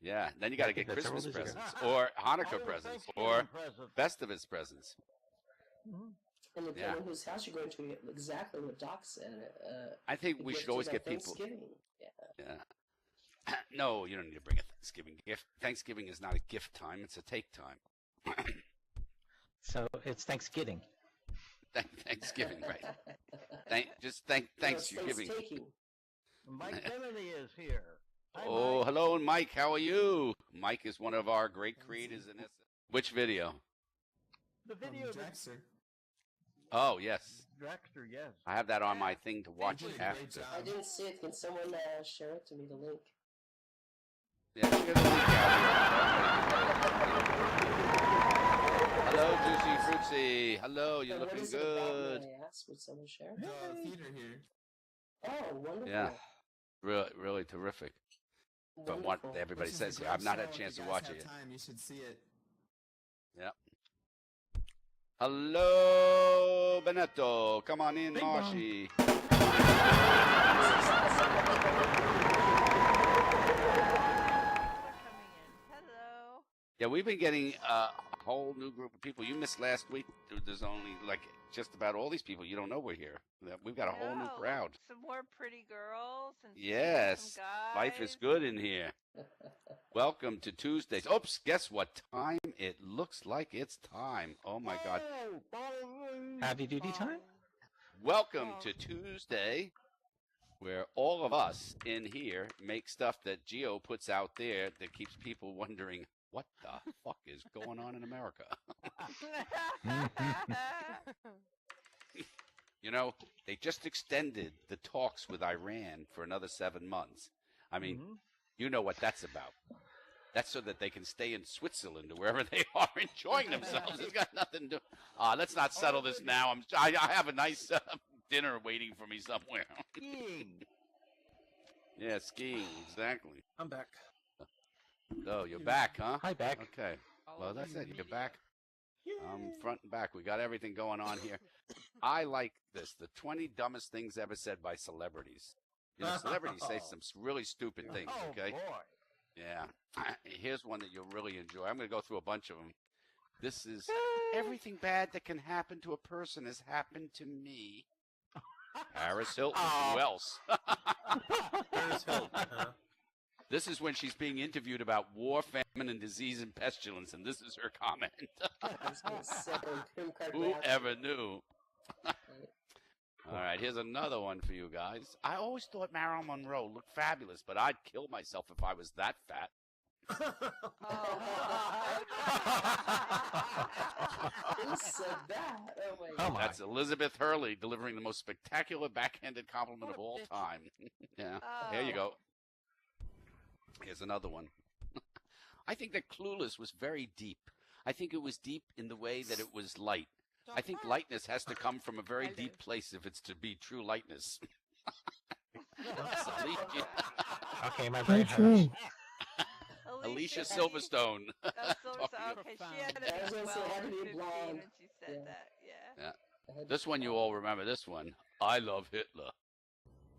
Yeah, then you got to get that's Christmas several days ago. presents or Hanukkah presents or Festivus presents. And depending on whose house you're going to, exactly what Doc said. I think we should always get people. Thanksgiving. Yeah. No, you don't need to bring a Thanksgiving gift. Thanksgiving is not a gift time; it's a take time. So it's Thanksgiving. Thanksgiving, right? Thanks. You're giving. Mike Kennedy is here. Hi, Oh, Mike. hello, Mike. How are you? Mike is one of our great creators in this. Which video? The video. Drexler. Oh, yes. Drexler, yes. I have that on my thing to watch Thank you. after. Great job. I didn't see it. Can someone share it to me, the link? Yeah, share the link out. Hello, Juicy Fruitsy. Hello, you're looking good. May I ask? Would someone share? The theater here. Oh, wonderful. Yeah, really terrific. But what everybody says here, I've not had a chance to watch it yet. Time, you should see it. Yeah. Hello, Benetto. Come on in, Marshy. Hello. Yeah, we've been getting a whole new group of people. You missed last week. There's only like just about all these people you don't know we're here. We've got a whole new crowd. Some more pretty girls. And Yes, some guys. life is good in here. Welcome to Tuesdays. Oops, guess what time? It looks like it's time. Oh my God. Heavy duty time? Welcome to Tuesday, where all of us in here make stuff that Gio puts out there that keeps people wondering, what the fuck is going on in America? You know, they just extended the talks with Iran for another 7 months. I mean, you know what that's about. That's so that they can stay in Switzerland or wherever they are enjoying themselves. It's got nothing to do. Let's not settle this now. I have a nice dinner waiting for me somewhere. Skiing. Yeah, skiing, exactly. I'm back. Oh, you're back, huh? Hi, back. Okay. Well, that's it. You're back. Front and back. We got everything going on here. I like this. The 20 dumbest things ever said by celebrities. You know, celebrities say some really stupid things, okay? Oh, boy. Yeah. Here's one that you'll really enjoy. I'm going to go through a bunch of them. This is everything bad that can happen to a person has happened to me. Paris Hilton. Who else? Paris Hilton. Huh? This is when she's being interviewed about war, famine, and disease and pestilence, and this is her comment. I was gonna say, Kim Kardashian. Whoever knew? All right, here's another one for you guys. I always thought Marilyn Monroe looked fabulous, but I'd kill myself if I was that fat. Who said that? Oh my Oh God. my. That's Elizabeth Hurley delivering the most spectacular backhanded compliment of all time. Yeah, here you go. Here's another one. I think that Clueless was very deep. I think it was deep in the way that it was light. I think lightness has to come from a very deep place if it's to be true lightness. Okay, my brain hurts. Alicia Silverstone. Okay, she had to I was be gonna say, had to be 15 blonde. when she said that. Yeah. This one you all remember. This one. I love Hitler.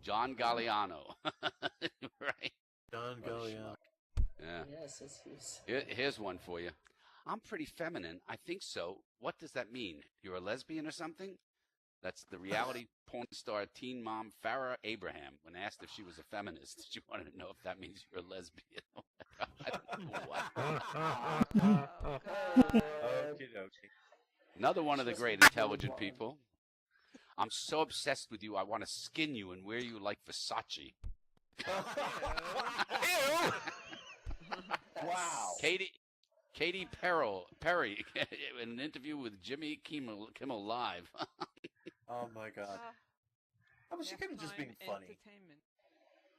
John Galliano. Right? John Galliano. Yeah. Yes, he's. Here's one for you. I'm pretty feminine. I think so. What does that mean? You're a lesbian or something? That's the reality porn star teen mom Farrah Abraham. When asked if she was a feminist, she wanted to know if that means you're a lesbian. I don't know what. Another one of the great intelligent people. I'm so obsessed with you, I want to skin you and wear you like Versace. Wow. Katy Perry in an interview with Jimmy Kimmel Live. Oh my God. How was she kind of just being funny?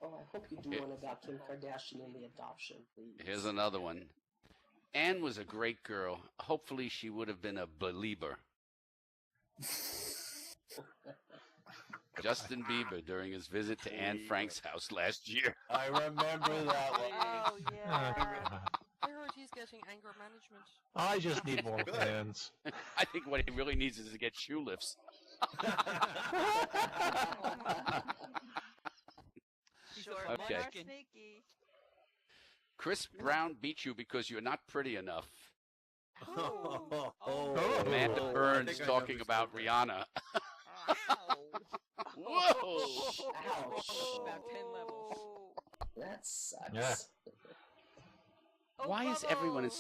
Oh, I hope you do one about Kim Kardashian and the adoption, please. Here's another one. Anne was a great girl. Hopefully she would have been a believer. Justin Bieber during his visit to Anne Frank's house last year. I remember that one. Oh, yeah. I heard he's getting anger management. I just need more fans. I think what he really needs is to get shoe lifts. Short Okay. men are sneaky. Chris Brown beat you because you're not pretty enough. Amanda I Burns think I talking about understood Rihanna. Whoa! Ouch. About 10 levels. That sucks. Yeah. Why is everyone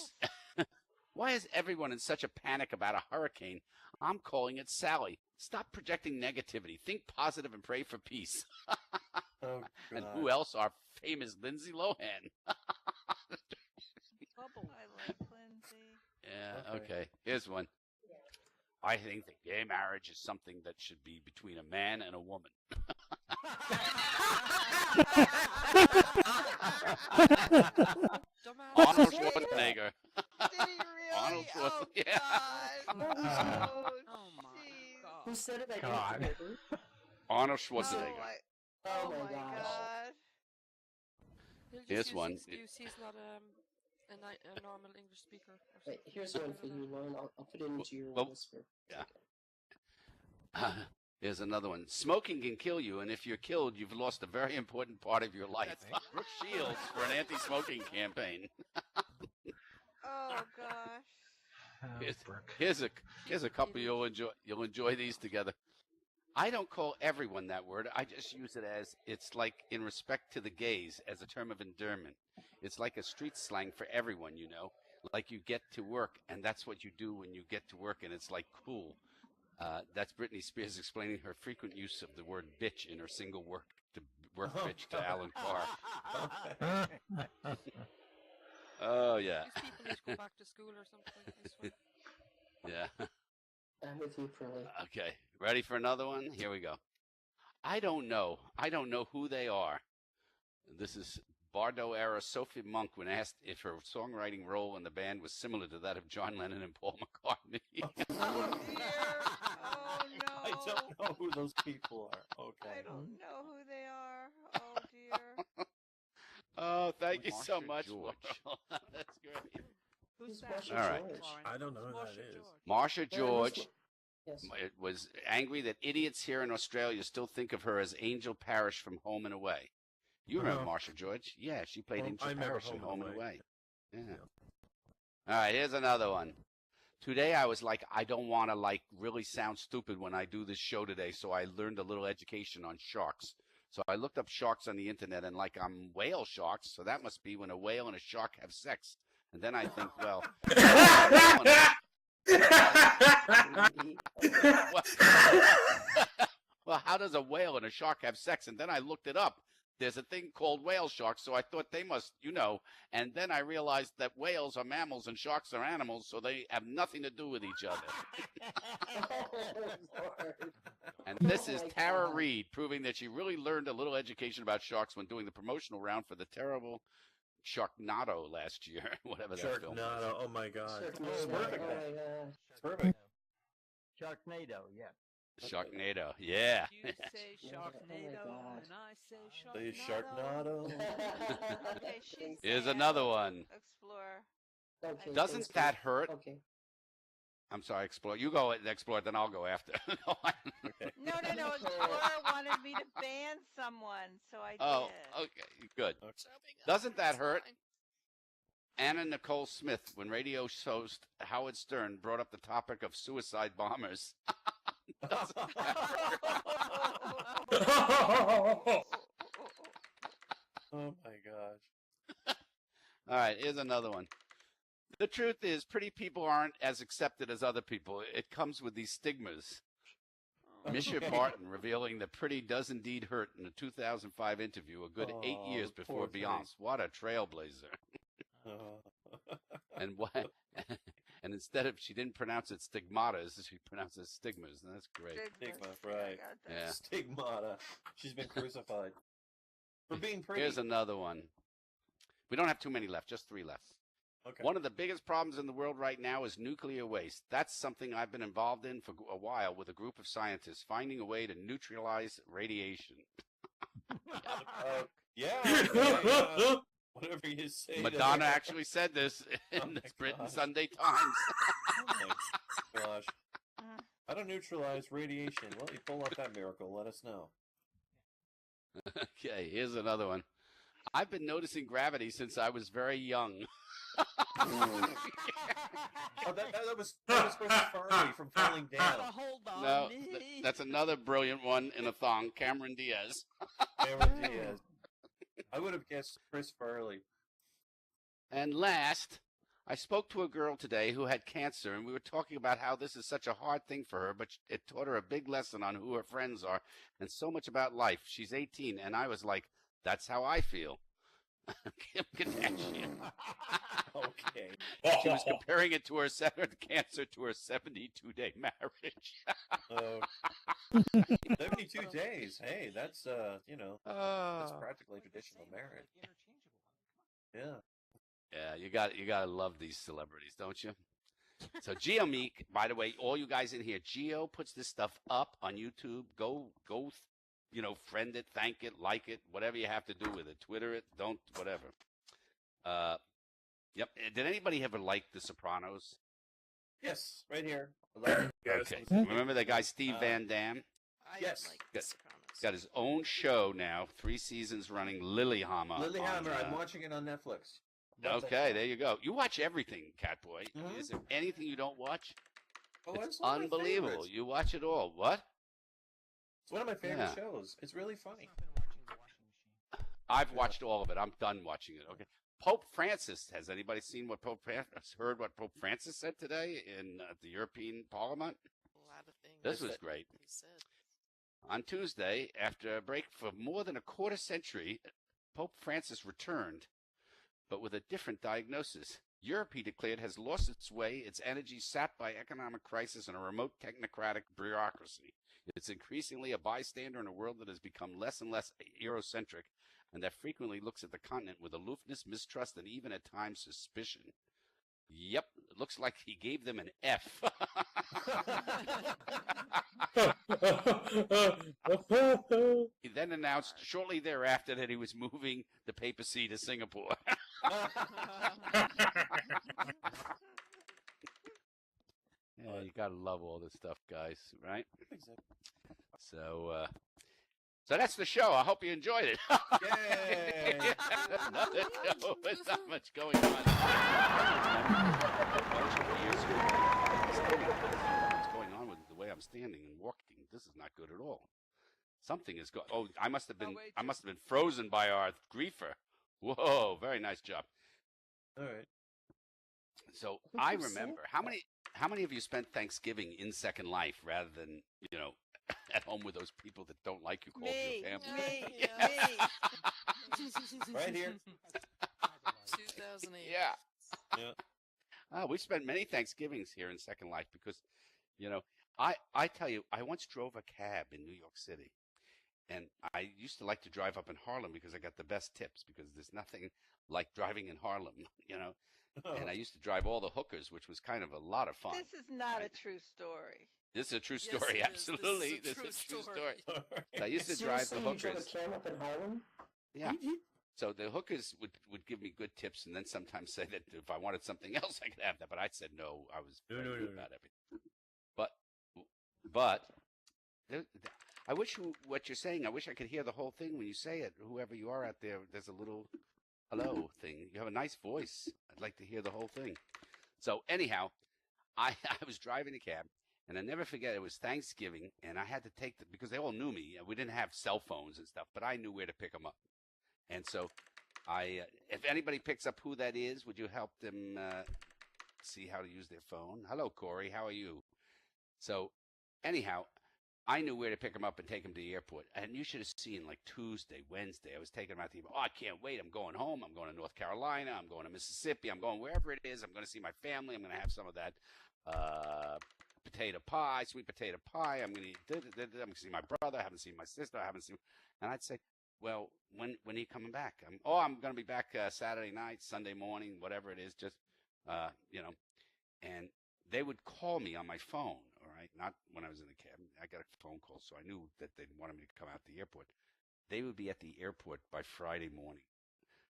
Why is everyone in such a panic about a hurricane? I'm calling it Sally. Stop projecting negativity. Think positive and pray for peace. Oh, And God. who else? Our famous Lindsay Lohan. Bubble. I like Lindsay. Yeah, Okay. okay. Here's one. I think that gay marriage is something that should be between a man and a woman. Dumbass. Arnold Schwarzenegger. Did he really? Arnold Oh, Schwarzenegger. Yeah. God. Oh my jeez. god. Who said it? I God. didn't hear. Arnold Oh, Schwarzenegger. Oh my my gosh. God. He'll just Here's use one. excuse he's not a normal English speaker. Or Wait, something. here's one for you, Lauren. I'll put it into your Well, whisper. yeah. Here's another one. Smoking can kill you, and if you're killed, you've lost a very important part of your life. Brooke Shields for an anti-smoking campaign. Oh, gosh. Here's a couple you'll enjoy these together. I don't call everyone that word. I just use it as it's like in respect to the gays as a term of endearment. It's like a street slang for everyone, you know. Like you get to work, and that's what you do when you get to work, and it's like cool. That's Britney Spears explaining her frequent use of the word bitch in her single work bitch to Alan Carr. Oh, yeah. These people need to go back to school or something. I swear. Yeah. I'm with you, Pearly. Okay. Ready for another one? Here we go. I don't know. I don't know who they are. This is Bardot era Sophie Monk when asked if her songwriting role in the band was similar to that of John Lennon and Paul McCartney. Oh, dear. Oh, no. I don't know who those people are. Okay. I don't know who they are. Oh, dear. Oh, thank you so Marsha much, George. Laurel. That's great. Who's that? Marsha All right. George? I don't know who that is. Marsha George Yes. was angry that idiots here in Australia still think of her as Angel Parrish from Home and Away. You remember Marsha George? Yeah, she played Angel I remember Parrish in Home Home and and Away. Yeah. Yeah. All right, here's another one. Today I was like, I don't want to really sound stupid when I do this show today, so I learned a little education on sharks. So I looked up sharks on the internet, and I'm whale sharks, so that must be when a whale and a shark have sex. And then I think, well, well, how does a whale and a shark have sex? And then I looked it up. There's a thing called whale sharks, so I thought they must, And then I realized that whales are mammals and sharks are animals, so they have nothing to do with each other. And this is Tara Reid, proving that she really learned a little education about sharks when doing the promotional round for the terrible Sharknado last year, whatever that film was. Sharknado, oh my god. Sharknado, Perfect. oh my gosh. Perfect. Sharknado, yeah. Sharknado, yeah. You say Sharknado, God. and I say The Sharknado. Sharknado. Okay, she's Here's Sam. another one. Explore. Okay, Doesn't thanks, that Pearl. hurt? Okay. I'm sorry, Explore. You go and Explore, then I'll go after. Okay. No. Explorer wanted me to ban someone, so I did. Oh, okay, good. Doesn't that hurt? Anna Nicole Smith, when radio host Howard Stern brought up the topic of suicide bombers. Doesn't that hurt? Oh my gosh. All right, here's another one. The truth is, pretty people aren't as accepted as other people. It comes with these stigmas. Misha Barton revealing that pretty does indeed hurt in a 2005 interview, a good 8 years before poor thing. Beyonce. What a trailblazer. And what? And instead of, she didn't pronounce it stigmatas, she pronounced it stigmas, and that's great. Stigma, right. Yeah. Stigmata. She's been crucified. For being pretty. Here's another one. We don't have too many left, just 3 left. Okay. One of the biggest problems in the world right now is nuclear waste. That's something I've been involved in for a while with a group of scientists, finding a way to neutralize radiation. Yeah. Whatever you say. Madonna actually said this in the Britain gosh. Sunday Times. Oh my gosh. How to neutralize radiation? Well, you pull off that miracle. Let us know. Okay, here's another one. I've been noticing gravity since I was very young. Oh, that was Chris Farley from Falling Down. Hold on. No, that's another brilliant one in a thong, Cameron Diaz. Cameron Diaz. I would have guessed Chris Farley. And last, I spoke to a girl today who had cancer, and we were talking about how this is such a hard thing for her, but it taught her a big lesson on who her friends are and so much about life. She's 18, and I was like, that's how I feel. Kim Kardashian. Okay. She was comparing it to her cancer to her 72-day marriage. 72 days. Hey, that's that's practically traditional marriage. Yeah. Yeah, you gotta love these celebrities, don't you? So Geo Meek, by the way, all you guys in here, Geo puts this stuff up on YouTube. Go, friend it, thank it, like it, whatever you have to do with it. Twitter it, don't, whatever. Yep. Did anybody ever like The Sopranos? Yes, right here. Okay. Remember that guy Steve Van Damme? Yes. Got his own show now, 3 seasons running, Lilyhammer. Lilyhammer, I'm watching it on Netflix. Okay, there you go. You watch everything, Catboy. Mm-hmm. Is there anything you don't watch? Oh, it's unbelievable. You watch it all. What? It's one of my favorite shows. It's really funny. I've watched all of it. I'm done watching it. Okay. Pope Francis. Has anybody seen what heard what Pope Francis said today in the European Parliament? A lot of things. This was great. He said. On Tuesday, after a break for more than a quarter century, Pope Francis returned, but with a different diagnosis. Europe, he declared, has lost its way, its energy sapped by economic crisis and a remote technocratic bureaucracy. It's increasingly a bystander in a world that has become less and less Eurocentric, and that frequently looks at the continent with aloofness, mistrust, and even at times suspicion. Yep, it looks like he gave them an F. He then announced shortly thereafter that he was moving the papacy to Singapore. Yeah, you gotta love all this stuff, guys, right? So that's the show. I hope you enjoyed it. Yay! Another show with not much going on. What's going on with the way I'm standing and walking? This is not good at all. Something is going. Oh, I must have been frozen by our griefer. Whoa, very nice job. All right. So I remember how many of you spent Thanksgiving in Second Life rather than at home with those people that don't like you, called your family? Me. Right here. 2008. Yeah. We spent many Thanksgivings here in Second Life because, I tell you, I once drove a cab in New York City. And I used to like to drive up in Harlem because I got the best tips because there's nothing like driving in Harlem, And I used to drive all the hookers, which was kind of a lot of fun. This is not a true story. This is a true Yes, story, it is. absolutely. This This is is a a true true story. story. So I used to drive the Seriously, you drove hookers. a cam up in Harlem? Yeah. So the hookers would give me good tips and then sometimes say that if I wanted something else, I could have that. But I said no. I was very good about everything. But I wish what you're saying, I wish I could hear the whole thing when you say it. Whoever you are out there, there's a little hello thing. You have a nice voice. I'd like to hear the whole thing. So anyhow, I was driving a cab, and I never forget it was Thanksgiving, and I had to take because they all knew me. We didn't have cell phones and stuff, but I knew where to pick them up. And so if anybody picks up who that is, would you help them see how to use their phone? Hello, Corey. How are you? So anyhow, I knew where to pick them up and take them to the airport. And you should have seen like Tuesday, Wednesday, I was taking them out to the airport. Oh, I can't wait. I'm going home. I'm going to North Carolina. I'm going to Mississippi. I'm going wherever it is. I'm going to see my family. I'm going to have some of that potato pie, sweet potato pie. I'm going to see my brother. I haven't seen my sister. I haven't seen. And I'd say, well, when are you coming back? I'm going to be back Saturday night, Sunday morning, whatever it is. Just, and they would call me on my phone. All right, not when I was in the cab. I got a phone call, so I knew that they wanted me to come out to the airport. They would be at the airport by Friday morning,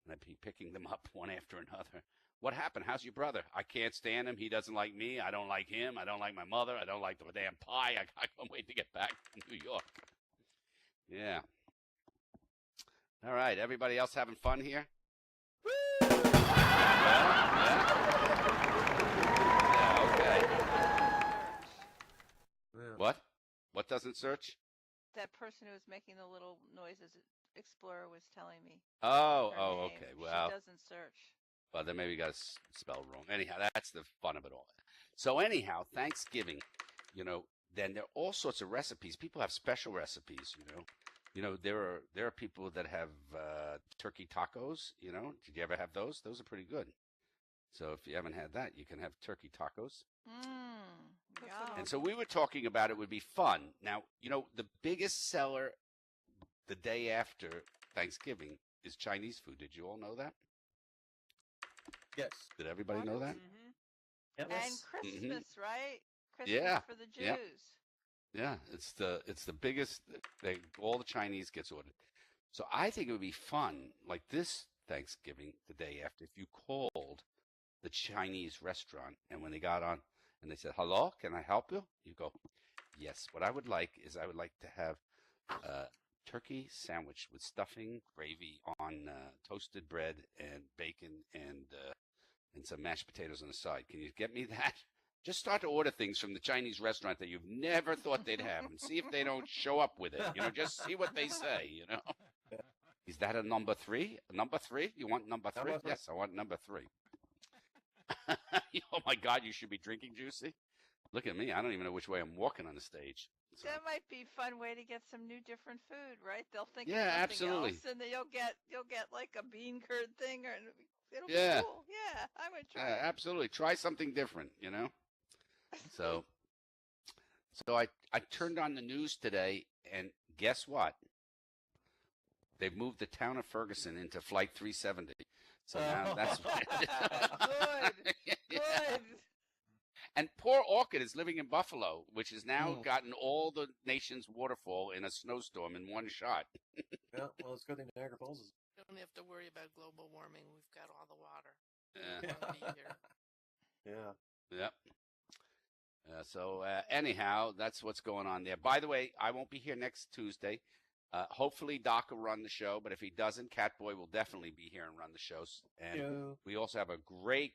and I'd be picking them up one after another. What happened? How's your brother? I can't stand him. He doesn't like me. I don't like him. I don't like my mother. I don't like the damn pie. I can't wait to get back to New York. Yeah. All right, everybody else having fun here? Yeah, okay. Yeah. What doesn't search? That person who was making the little noises, Explorer was telling me. Oh, her name. okay. Well, she doesn't search. Well, then maybe you got to spell wrong. Anyhow, that's the fun of it all. So anyhow, Thanksgiving, then there are all sorts of recipes. People have special recipes, there are people that have turkey tacos. Did you ever have those? Those are pretty good. So if you haven't had that, you can have turkey tacos. And so we were talking about it would be fun. Now, the biggest seller the day after Thanksgiving is Chinese food. Did you all know that? Yes. Did everybody know that? And Christmas, right? Christmas Yeah. for the Jews. Yep. Yeah, it's the biggest. All the Chinese gets ordered. So I think it would be fun, like this Thanksgiving, the day after, if you called the Chinese restaurant and when they got on and they said, "Hello, can I help you?" You go, "Yes. What I would like is I would like to have a turkey sandwich with stuffing, gravy on toasted bread and bacon and some mashed potatoes on the side. Can you get me that?" Just start to order things from the Chinese restaurant that you've never thought they'd have and see if they don't show up with it. Just see what they say, Is that a number 3? Number 3? You want number 3? Number 3. Yes, I want number 3. Oh, my God, you should be drinking, Juicy. Look at me. I don't even know which way I'm walking on the stage. So. That might be a fun way to get some new different food, right? They'll think of Yeah, something absolutely. else, and then you'll get like a bean curd thing, or it'll be cool. Yeah, I'm gonna try. Yeah, absolutely. Try something different, So I turned on the news today, and guess what? They've moved the town of Ferguson into Flight 370. So now that's good. Good. And poor Orchid is living in Buffalo, which has now gotten all the nation's waterfall in a snowstorm in one shot. Yeah, well, it's good thing Niagara Falls is. You don't have to worry about global warming. We've got all the water. Yeah. Yep. So anyhow, that's what's going on there. By the way, I won't be here next Tuesday. Hopefully Doc will run the show, but if he doesn't, Catboy will definitely be here and run the shows. And we also have a great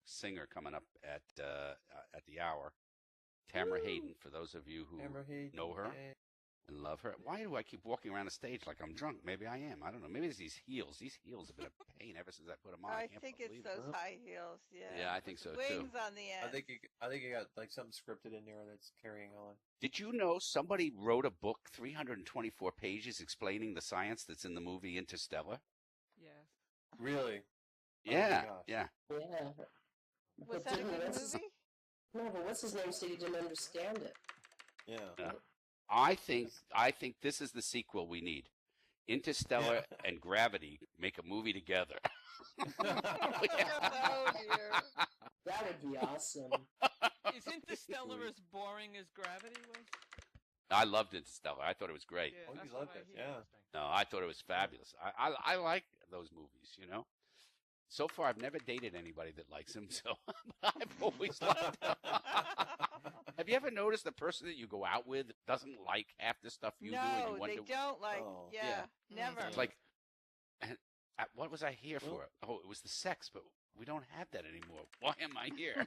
singer coming up at the hour, Tamara Hayden. For those of you who know her and love her, why do I keep walking around the stage like I'm drunk? Maybe I am. I don't know. Maybe it's these heels. These heels have been a pain ever since I put them on. I think it's those high heels. Yeah. Yeah, I think so too. Wings on the end. I think you got like something scripted in there that's carrying on. Did you know somebody wrote a book, 324 pages, explaining the science that's in the movie Interstellar? Yes. Really? Yeah. Was that a good movie? No, but what's his name said he didn't understand it. Yeah. I think this is the sequel we need. Interstellar and Gravity make a movie together. Oh dear. That would be awesome. Is Interstellar as boring as Gravity was? I loved Interstellar. I thought it was great. Yeah, Oh, that's you what loved I it, hear. yeah. No, I thought it was fabulous. I like those movies, So far, I've never dated anybody that likes them, so I've always loved them. Have you ever noticed the person that you go out with doesn't like half the stuff you do? And you wonder, they don't like. Oh. Yeah, never. It's like, what was I here for? Oh, it was the sex, but we don't have that anymore. Why am I here?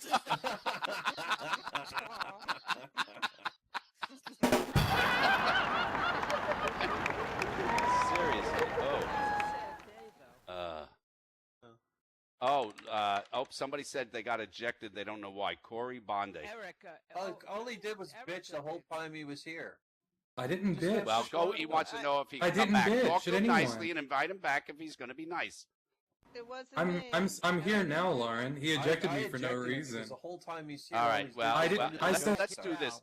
Seriously. Somebody said they got ejected. They don't know why. Corey Bonde. Erica. All he did was bitch the whole time he was here. I didn't bitch. Well, he wants to know if he I can come didn't back. bitch Talk to at him anyone. nicely and invite him back if he's going to be nice. It wasn't I'm here now, Lauren. He ejected me for no ejected him reason. because the whole time he's here. All right. Well, let's do this.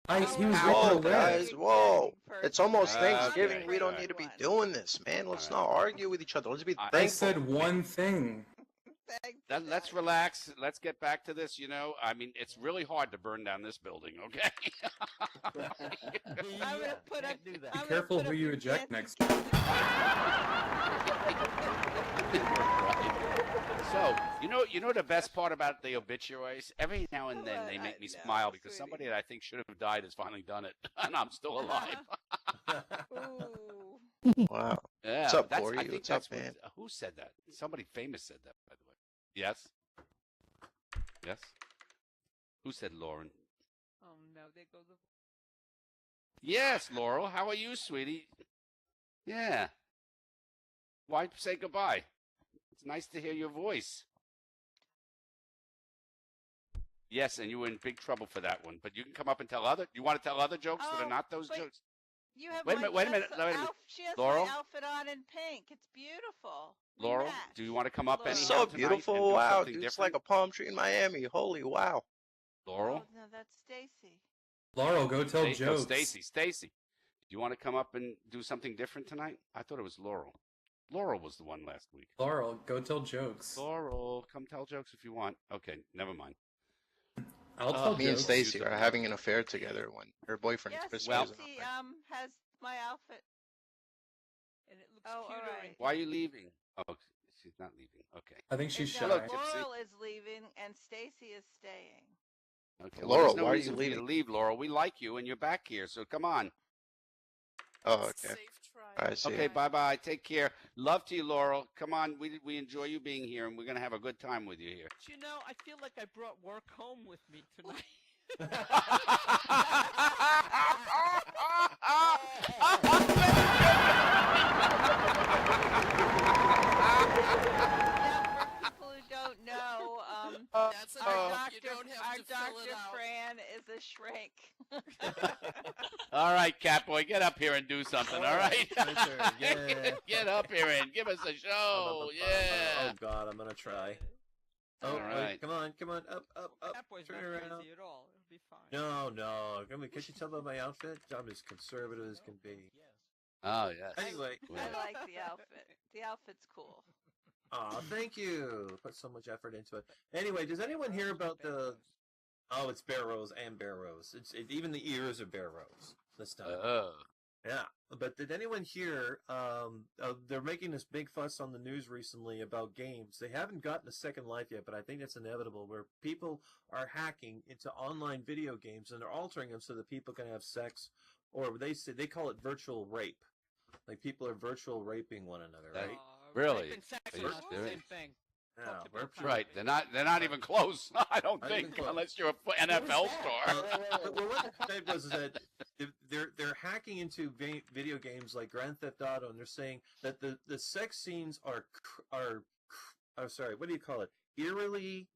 He was Whoa, ripping away. guys, whoa. It's almost Okay, Thanksgiving. We don't okay. need to be doing this, man. Let's not argue with each other. Let's be I thankful. said one thing. Let's relax. Let's get back to this. I mean, it's really hard to burn down this building, okay? I'm gonna put up. do that. Be careful who you eject next time. Right. So, you know the best part about the obituaries? Every now and then they make me smile because somebody that I think should have died has finally done it, and I'm still alive. Ooh. Wow. Yeah. What's up, that's, Corey? I think What's that's up, man? Who said that? Somebody famous said that, by the way. Yes. Yes. Who said Lauren? Oh no, there goes the. Yes, Laurel. How are you, sweetie? Yeah. Why say goodbye? It's nice to hear your voice. Yes, and you were in big trouble for that one. But you can come up and tell other. You want to tell other jokes that are not those jokes? You have Wait a minute. She has Laurel? my outfit on in pink. It's beautiful. We Laurel, match. do you want to come up Laurel. anyhow So tonight and beautiful. do Wow, something dude, it's different? like a palm tree in Miami. Holy wow. Laurel? Oh, no, that's Stacy. Laurel, go tell jokes. Stacy. Do you want to come up and do something different tonight? I thought it was Laurel. Laurel was the one last week. Laurel, go tell jokes. Laurel, come tell jokes if you want. Okay, never mind. I'll tell Me and jokes. Stacy are having an affair together when her boyfriend's Yes, Christmas. Stacy has my outfit. And it looks Oh, cuter. all right. Why are you leaving? Oh, she's not leaving. Okay. I think she's shy. Laurel is leaving and Stacy is staying. Okay. Laurel, there's no why are reason you for you to leaving? leave, Laurel. We like you, and you're back here, so come on. Oh, okay. I see. Okay, bye-bye. Take care. Love to you, Laurel. Come on. We enjoy you being here, and we're going to have a good time with you here. You know, I feel like I brought work home with me tonight. Now, for people who don't know, That's a our joke. doctor, You don't have our to fill it Dr. out. Fran is a shrink. All right, Catboy, get up here and do something, all right? Yeah. Get up here and give us a show. Yeah. Oh God, I'm gonna try. Oh, All wait, right. come on, up, Catboy's turn not around. crazy at all. It'll be fine. No. I mean, can't you tell by my outfit? I'm as conservative as can be. Oh, yes. Anyway. I like the outfit. The outfit's cool. Aw, thank you. Put so much effort into it. Anyway, does anyone hear about the? Oh, it's Bear Rose and Bear Rose. Even the ears are Bear Rose this time. Yeah, but did anyone hear? They're making this big fuss on the news recently about games. They haven't gotten a second life yet, but I think it's inevitable. Where people are hacking into online video games and they're altering them so that people can have sex, or they call it virtual rape. Like people are virtual raping one another, right? Really? Rape and sex Are are you not the serious? same thing. Yeah, That's right. They're not even close. I don't Not even think, close. unless you're a NFL star. Well, what they said was that they're hacking into video games like Grand Theft Auto, and they're saying that the sex scenes are sorry, what do you call it? Eerily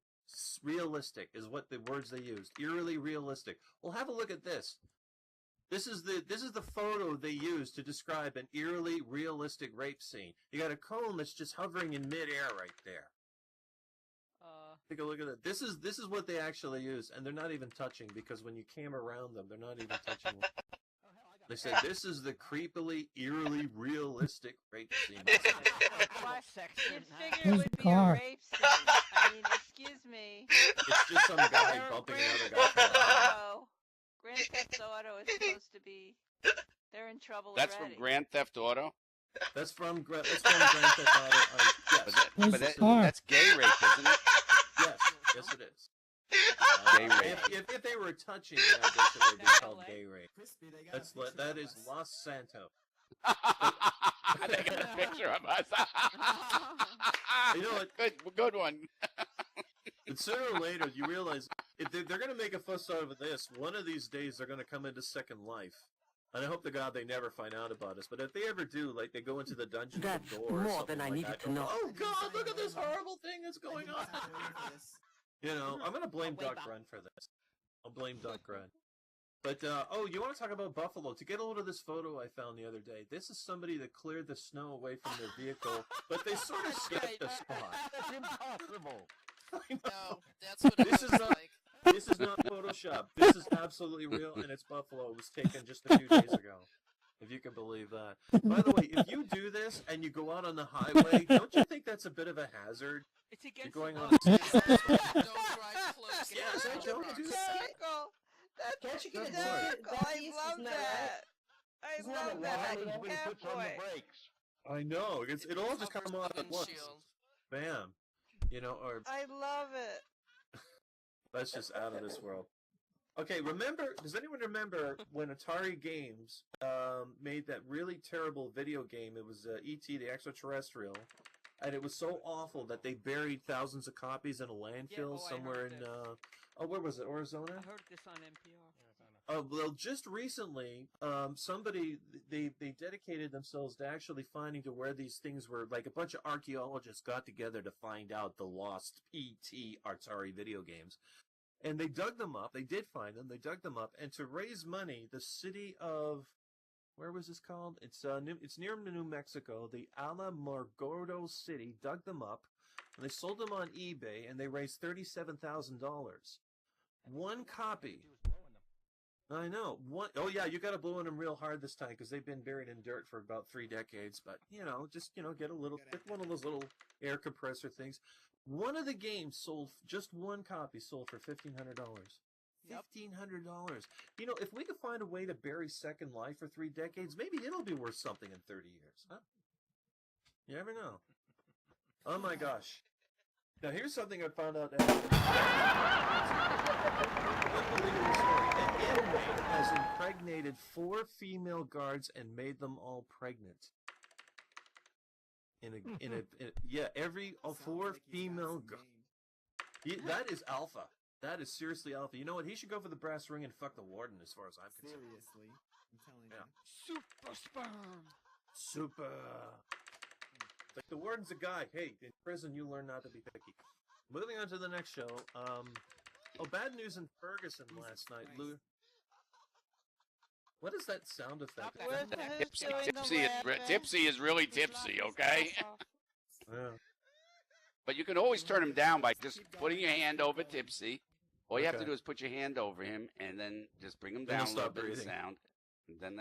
realistic is what the words they used. Eerily realistic. Well, have a look at this. This is the photo they used to describe an eerily realistic rape scene. You got a cone that's just hovering in midair right there. Take a look at it. This is what they actually use, and they're not even touching because when you cam around them, they're not even touching. They said this is the creepily, eerily realistic rape scene. You'd figure it would be a rape scene. I mean, excuse me. It's just some guy bumping another guy from behind. Grand Theft Auto is supposed to be. They're in trouble That's already. from Grand Theft Auto. That's from Grand Theft Auto. Yes. That's gay rape, isn't it? Yes, it is. Gay rape. If they were touching, I guess it would be called gay rape. That is Los Santos. I'm taking a picture of us. You know what? Good one. And sooner or later, you realize if they're going to make a fuss out of this, one of these days they're going to come into Second Life. And I hope to God they never find out about us. But if they ever do, like they go into the dungeon door, more than I needed to know. Oh God! Look at this horrible thing that's going on. You know, I'm going to blame Doc Grun for this. I'll blame Doc Grun. But you want to talk about Buffalo? To get a load of this photo I found the other day. This is somebody that cleared the snow away from their vehicle, but they sort of skipped the spot. That's impossible. No, that's what it This is not. This is not Photoshop. This is absolutely real, and it's Buffalo. It was taken just a few days ago. If you can believe that. By the way, if you do this and you go out on the highway, don't you think that's a bit of a hazard? It's against You're going on. Don't drive close. Yes, don't do that. That's Can't you get Good Lord. I love that. I Isn't that love a that. lie? When he puts on the Catboy. brakes. I know. It all just Covers comes out the at once. windshield. Bam. You know, or I love it. that's just out of this world. Okay, does anyone remember when Atari Games made that really terrible video game? It was E.T. the Extraterrestrial, and it was so awful that they buried thousands of copies in a landfill somewhere in, where was it, Arizona? I heard this on NPR. Well, just recently, somebody, they dedicated themselves to actually finding to where these things were, like a bunch of archaeologists got together to find out the lost E.T. Atari video games. And they dug them up. They did find them. They dug them up. And to raise money, the city of, where was this called? It's near New Mexico. The Alamogordo city dug them up, and they sold them on eBay, and they raised $37,000. One copy. I know. Oh yeah, you got to blow in them real hard this time because they've been buried in dirt for about 3 decades. But just get one of those little air compressor things. One of the games sold, just one copy sold for $1,500. $1,500. If we could find a way to bury Second Life for 3 decades, maybe it'll be worth something in 30 years. Huh? You never know. Oh my gosh. Now here's something I found out. Unbelievable story. An inmate has impregnated 4 female guards and made them all pregnant. Every 4 female guards. That is alpha. That is seriously alpha. You know what? He should go for the brass ring and fuck the warden, as far as I'm concerned. Seriously, I'm telling you. Super sperm. Super. Like the warden's a guy. Hey, in prison you learn not to be picky. Moving on to the next show. Bad news in Ferguson last night. What is that sound effect? Tipsy is really tipsy, okay? Yeah. But you can always turn him down by just putting your hand over Tipsy. All you have to do is put your hand over him and then just bring him down a little bit of sound. And then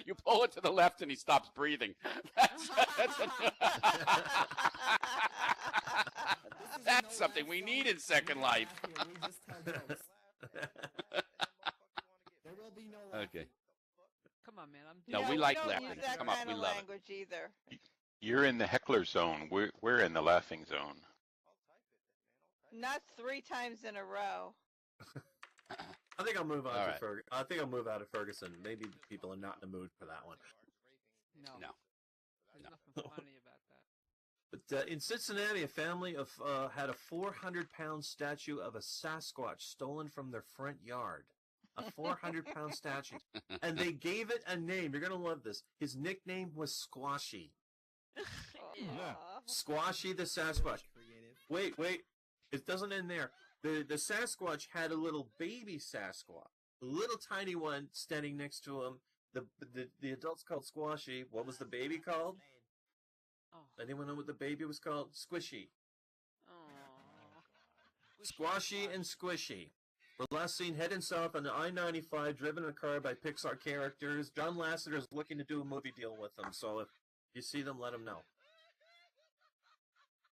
you pull it to the left and he stops breathing. That's something we need in Second Life. Okay. Come on, man. No, we like laughing. Come on, we love it. Either. You're in the heckler zone. We're in the laughing zone. Not 3 times in a row. I think I'll move on to Ferguson. I think I'll move out of Ferguson. Maybe people are not in the mood for that one. No. There's nothing funny about that. But in Cincinnati, a family had a 400-pound statue of a Sasquatch stolen from their front yard. A 400-pound statue. And they gave it a name. You're going to love this. His nickname was Squashy. Squashy the Sasquatch. Wait. It doesn't end there. The Sasquatch had a little baby Sasquatch. A little tiny one standing next to him. The adult's called Squashy. What was the baby called? Anyone know what the baby was called? Squishy. Squashy and Squishy. We're last seen heading south on the I-95, driven in a car by Pixar characters. John Lasseter is looking to do a movie deal with them, so if you see them, let them know.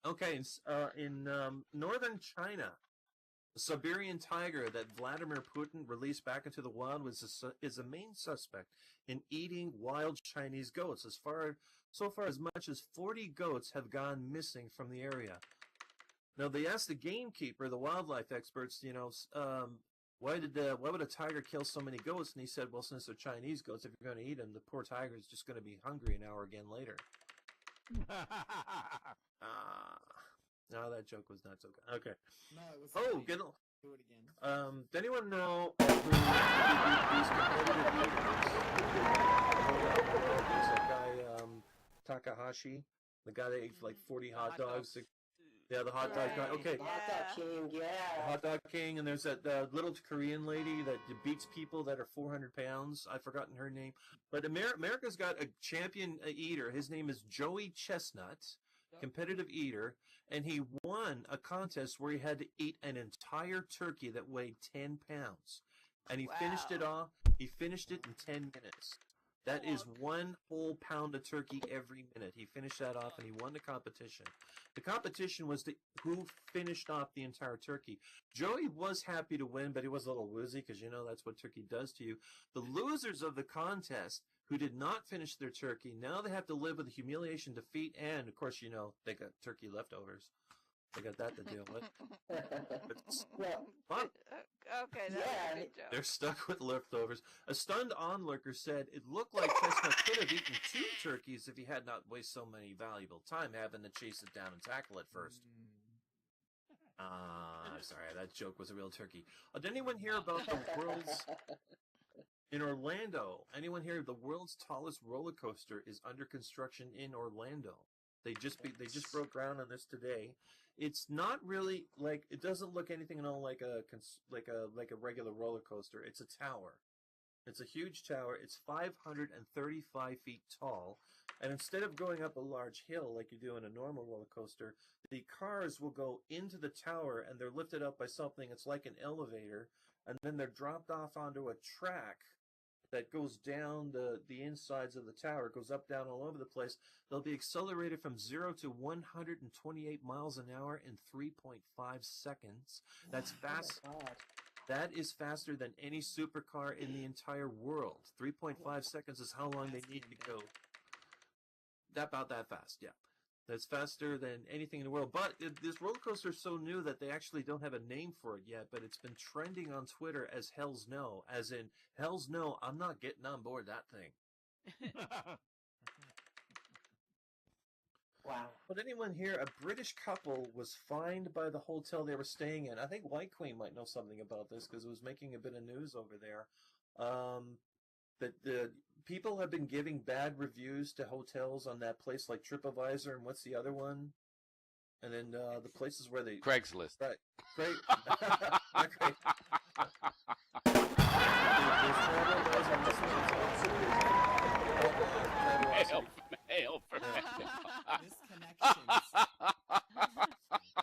Okay, in northern China, the Siberian tiger that Vladimir Putin released back into the wild is a main suspect in eating wild Chinese goats. So far as much as 40 goats have gone missing from the area. Now, they asked the gamekeeper, the wildlife experts, why would a tiger kill so many goats? And he said, well, since they're Chinese goats, if you're going to eat them, the poor tiger is just going to be hungry an hour again later. No, that joke was not so good. Okay. No, it was do it again. Does anyone know these competitive eaters? There's that guy, Takahashi, the guy that ate like 40 hot dogs. Yeah, the hot dog guy. Okay. Hot dog king, yeah. The hot dog king, and there's that little Korean lady that beats people that are 400 pounds. I've forgotten her name. But America's got a champion eater. His name is Joey Chestnut, competitive eater, and he won a contest where he had to eat an entire turkey that weighed 10 pounds. And he finished it off. He finished it in 10 minutes. That is 1 whole pound of turkey every minute. He finished that off, and he won the competition. The competition was who finished off the entire turkey. Joey was happy to win, but he was a little woozy because, that's what turkey does to you. The losers of the contest who did not finish their turkey, now they have to live with the humiliation, defeat, and, of course, they got turkey leftovers. They got that to deal with. Well, Fun. Okay, that was a good joke. They're stuck with leftovers. A stunned onlooker said it looked like Chestnut could have eaten 2 turkeys if he had not wasted so many valuable time having to chase it down and tackle it first. Sorry, that joke was a real turkey. Did anyone hear about the world's... In Orlando, anyone here? The world's tallest roller coaster is under construction in Orlando. They just broke ground on this today. It's not really like, it doesn't look anything at all like a regular roller coaster. It's a tower. It's a huge tower. It's 535 feet tall, and instead of going up a large hill like you do in a normal roller coaster, the cars will go into the tower and they're lifted up by something. It's like an elevator, and then they're dropped off onto a track that goes down the insides of the tower. It goes up, down, all over the place. They'll be accelerated from 0 to 128 miles an hour in 3.5 seconds. That's fast. Oh my God. That is faster than any supercar in the entire world. 3.5 seconds is how long they need to go. About that fast, yeah. That's faster than anything in the world. But this roller coaster is so new that they actually don't have a name for it yet, but it's been trending on Twitter as Hell's No, as in, Hell's No, I'm not getting on board that thing. Wow. But anyone here, a British couple was fined by the hotel they were staying in. I think White Queen might know something about this because it was making a bit of news over there. That the people have been giving bad reviews to hotels on that place like TripAdvisor and what's the other one? And then the places where they... Craigslist. Right. Great. Not great. Mail for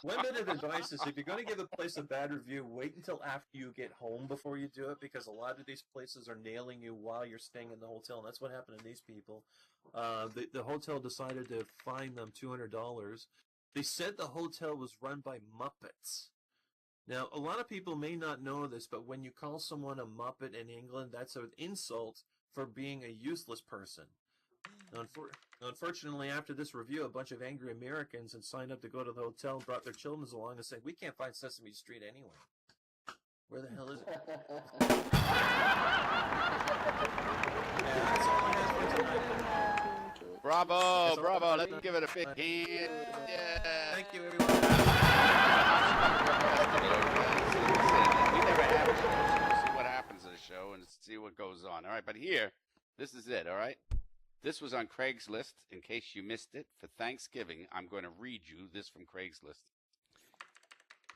One bit of advice is if you're going to give a place a bad review, wait until after you get home before you do it, because a lot of these places are nailing you while you're staying in the hotel, and that's what happened to these people. The hotel decided to fine them $200. They said the hotel was run by Muppets. Now, a lot of people may not know this, but when you call someone a Muppet in England, that's an insult for being a useless person. Unfortunately, after this review, a bunch of angry Americans had signed up to go to the hotel and brought their children along and said, "We can't find Sesame Street anyway. Where the hell is it?" That's all I have for tonight. Bravo, bravo. Let's give it a big hand. Yeah. Thank you, everyone. We never have a show, so we'll see what happens at a show and see what goes on. All right, but here, this is it, all right? This was on Craigslist. In case you missed it, for Thanksgiving, I'm going to read you this from Craigslist.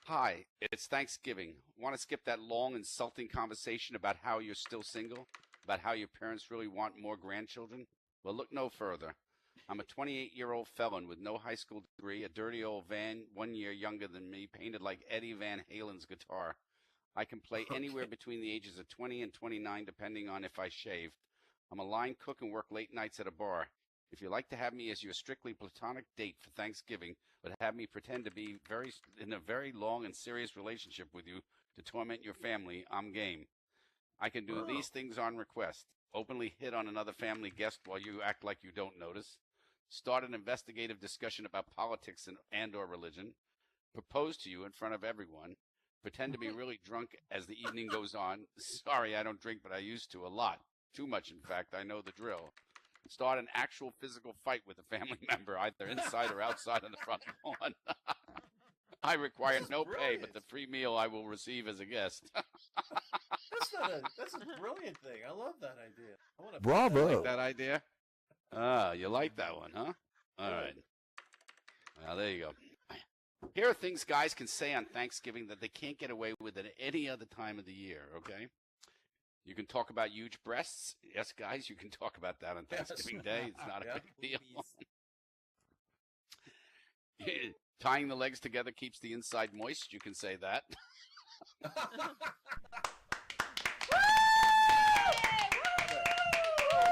Hi, it's Thanksgiving. Want to skip that long, insulting conversation about how you're still single? About how your parents really want more grandchildren? Well, look no further. I'm a 28-year-old felon with no high school degree, a dirty old van 1 year younger than me, painted like Eddie Van Halen's guitar. I can play anywhere between the ages of 20 and 29, depending on if I shaved. I'm a line cook and work late nights at a bar. If you'd like to have me as your strictly platonic date for Thanksgiving, but have me pretend to be in a very long and serious relationship with you to torment your family, I'm game. I can do these things on request. Openly hit on another family guest while you act like you don't notice. Start an investigative discussion about politics and or religion. Propose to you in front of everyone. Pretend to be really drunk as the evening goes on. Sorry, I don't drink, but I used to a lot. Too much, in fact. I know the drill. Start an actual physical fight with a family member, either inside or outside on the front lawn. I require no pay, but the free meal I will receive as a guest. That's a brilliant thing. I love that idea. Bravo. You like that idea? You like that one, huh? All right. Well, there you go. Here are things guys can say on Thanksgiving that they can't get away with at any other time of the year, okay? You can talk about huge breasts. Yes, guys, you can talk about that on Thanksgiving Day. It's not a big deal. Tying the legs together keeps the inside moist. You can say that. You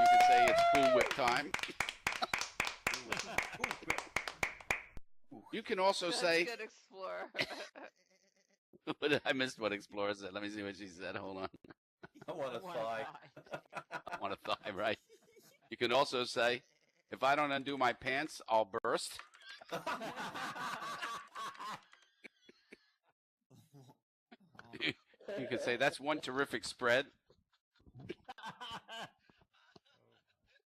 can say it's Cool Whip time. You can also say... Good Explorer. I missed what Explorer said. Let me see what she said. Hold on. I want a thigh. I want a thigh, right? You can also say, if I don't undo my pants, I'll burst. You could say that's one terrific spread.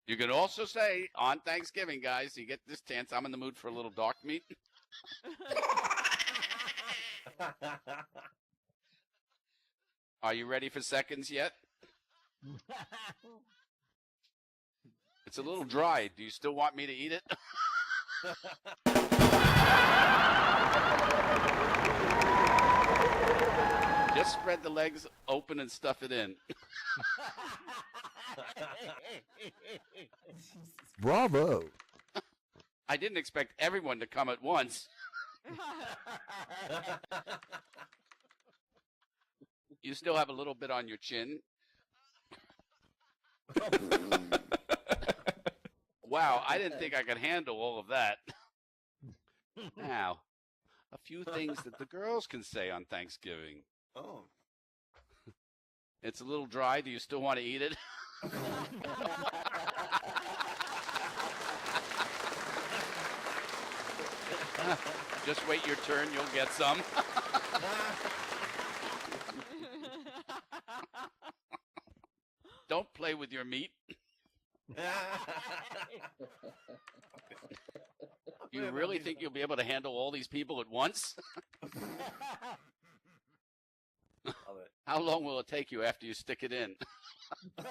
You could also say on Thanksgiving, guys, you get this chance. I'm in the mood for a little dark meat. Are you ready for seconds yet? It's a little dry. Do you still want me to eat it? Just spread the legs open and stuff it in. Bravo. I didn't expect everyone to come at once. You still have a little bit on your chin. Wow, I didn't think I could handle all of that. Now, a few things that the girls can say on Thanksgiving. Oh. It's a little dry. Do you still want to eat it? Just wait your turn. You'll get some. Don't play with your meat. You really think you'll be able to handle all these people at once? How long will it take you after you stick it in? Do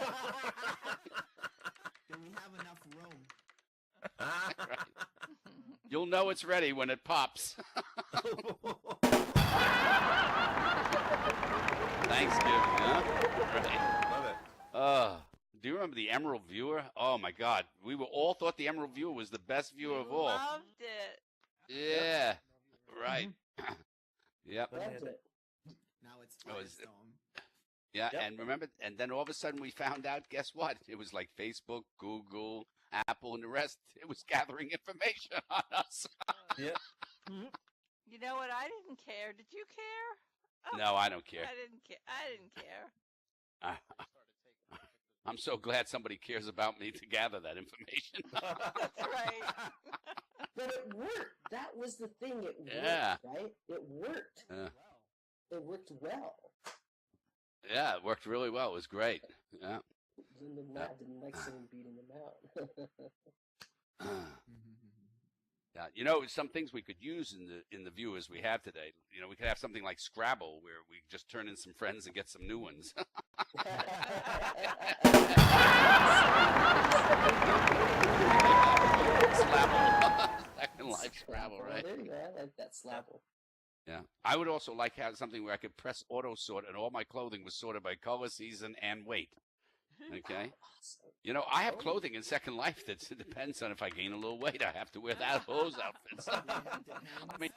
we have enough room? Right. You'll know it's ready when it pops. Thanksgiving, huh? Right. Love it. Do you remember the Emerald Viewer? Oh my God, we were all thought the Emerald Viewer was the best viewer of all. Loved it. Yeah, right. Yep. Loved it. Now it's Firestone. Firestone. Yeah, and remember, and then all of a sudden we found out, guess what? It was like Facebook, Google, Apple, and the rest. It was gathering information on us. Yeah. You know what? I didn't care. Did you care? Oh, No, I don't care. I didn't care. I didn't care. I'm so glad somebody cares about me to gather that information. That's right. But it worked. That was the thing. It worked, Yeah. right? It worked. It worked well. Yeah, it worked really well. It was great. Yeah. Linda and Matt didn't like someone beating them out. Yeah, you know, some things we could use in the viewers we have today. You know, we could have something like Scrabble, where we just turn in some friends and get some new ones. Slabble. Second Life Scrabble, right? Yeah, I like that Slabble. Yeah. I would also like to have something where I could press auto sort and all my clothing was sorted by color, season, and weight. Okay. You know, I have clothing in Second Life that depends on if I gain a little weight. I have to wear those outfits. I mean,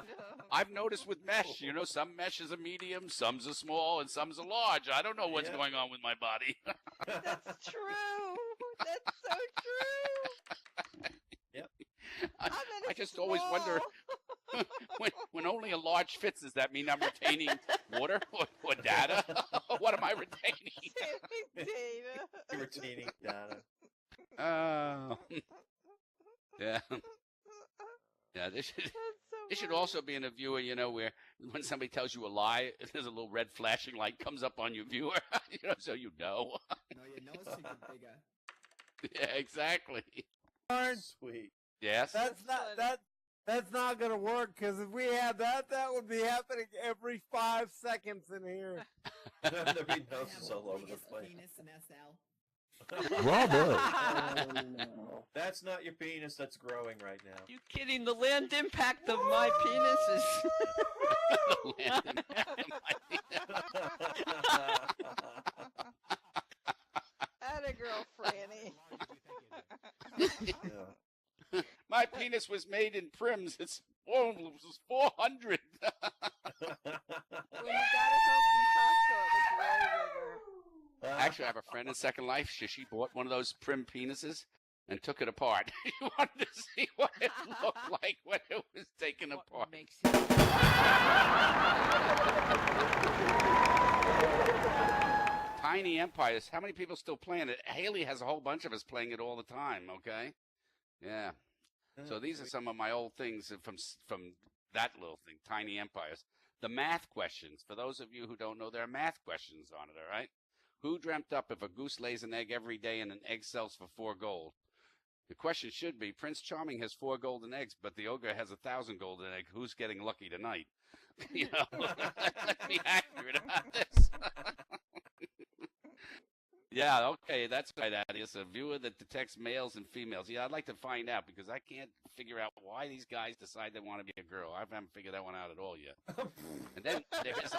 I've noticed with mesh, you know, some mesh is a medium, some's a small, and some's a large. I don't know what's going on with my body. That's true. That's so true. Yep. I just always wonder, when only a large fits, does that mean I'm retaining water or data? What am I retaining? Data. You're retaining data. Yeah. Yeah, this should also be in a viewer, you know, where when somebody tells you a lie, there's a little red flashing light comes up on your viewer, you know, so you know. No, your nose should get bigger. Yeah, exactly. Sweet. Yes. That's not gonna work, because if we had that, that would be happening every 5 seconds in here. There'd be noses all over the place. Penis in SL. Bravo. No. That's not your penis that's growing right now. You kidding? The land impact of my penis is. The land impact of my Atta girl, Franny. Yeah. My penis was made in Prims. It was 400. When you got it home from Costco, it was way bigger. Actually, I have a friend in Second Life. She bought one of those Prim penises and took it apart. She wanted to see what it looked like when it was taken apart. Tiny Empires. How many people still playing it? Haley has a whole bunch of us playing it all the time. Okay. Yeah. So these are some of my old things from that little thing, Tiny Empires. the math questions. For those of you who don't know, there are math questions on it, all right? Who dreamt up if a goose lays an egg every day and an egg sells for 4 gold? The question should be, Prince Charming has 4 golden eggs, but the ogre has 1,000 golden eggs. Who's getting lucky tonight? You know, let's be accurate about this. Yeah, okay, that's right, Adius. A viewer that detects males and females. Yeah, I'd like to find out because I can't figure out why these guys decide they want to be a girl. I haven't figured that one out at all yet. And then there's